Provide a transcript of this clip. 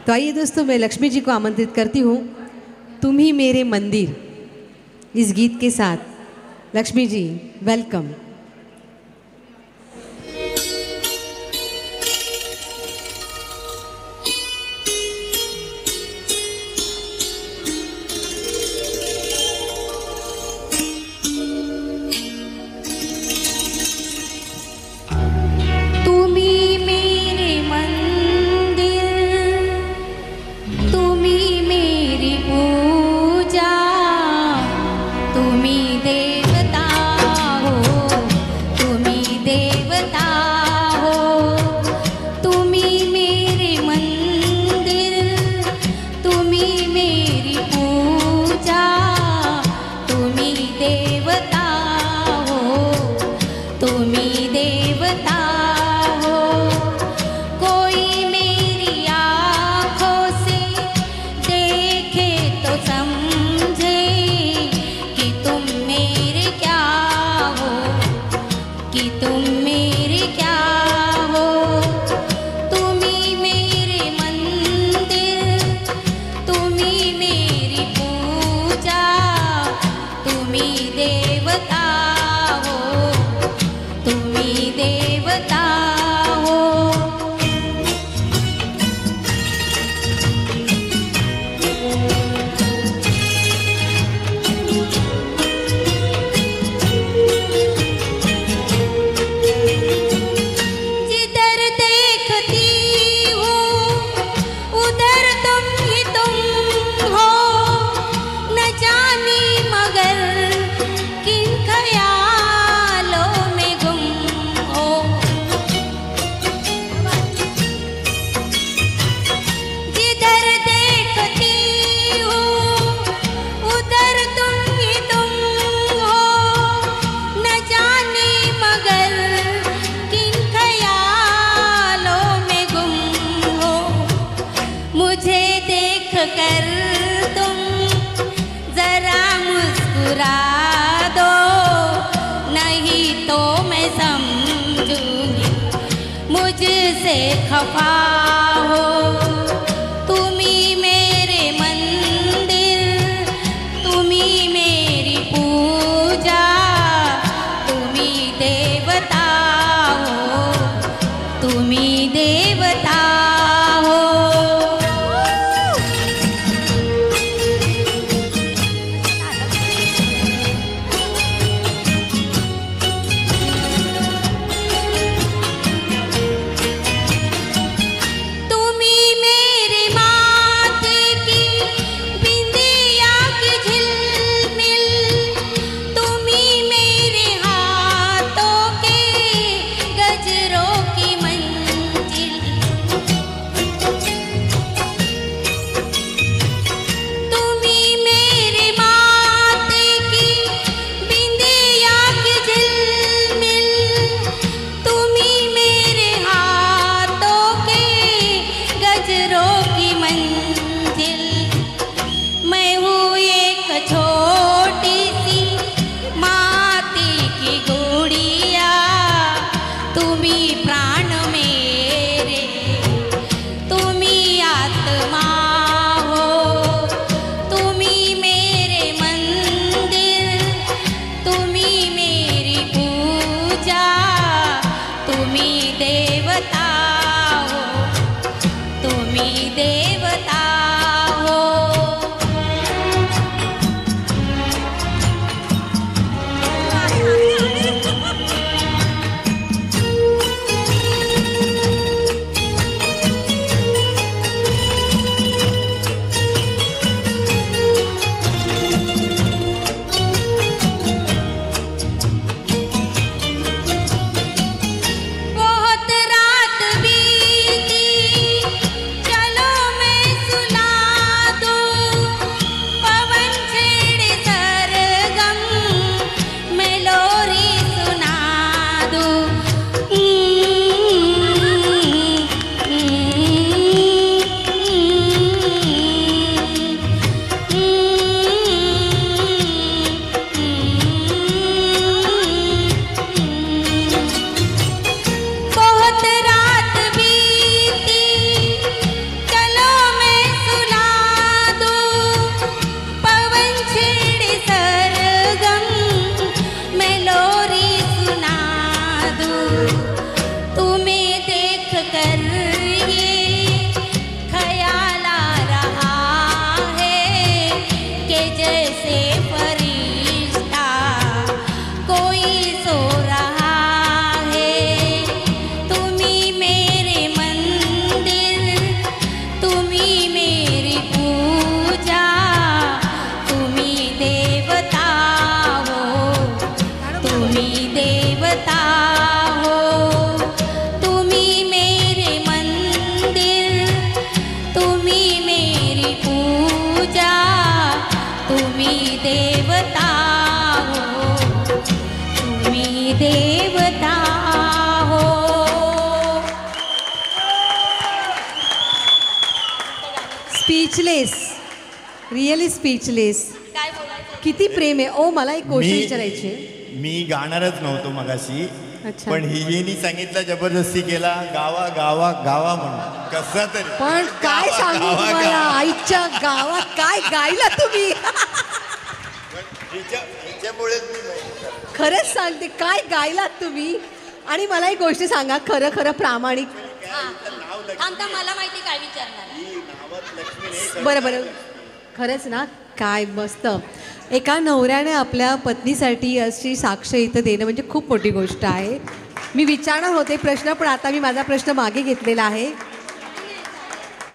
तो आइए दोस्तों, मैं लक्ष्मी जी को आमंत्रित करती हूँ तुम ही मेरे मंदिर इस गीत के साथ। लक्ष्मी जी, वेलकम। मुझसे खफा हो, तुम्ही मेरे मंदिर, तुम्ही मेरी पूजा, तुम्ही देवता हो, तुम्ही देवता हो। Speechless, really speechless. काय बोलायचं? किती प्रेम आहे. ओ मला एक गोष्ट मी- विचारायची आहे. मी गाणारच नव्हतो मगाशी, अच्छा. पण हिनी सांगितलं, जबरदस्ती केला, गावा गावा गावा म्हणून. कसा तरी पण काय सांगू गावा, तुम्हाला, गावा. आईच्या गावात काय गायला तुम्ही. हिच्यामुळेच मी नाही. खरंच सांगते, काय गायलात तुम्ही. आणि मला एक गोष्ट सांगा, खरं खरं प्रामाणिक. थांबता, मला माहिती काय विचारणार. बरं बरं, खरंच ना, काय मस्त. एका नवऱ्याने आपल्या पत्नीसाठी अशी साक्ष इथं देणं म्हणजे खूप मोठी गोष्ट आहे. मी विचारणार होते प्रश्न, पण आता मी माझा प्रश्न मागे घेतलेला आहे.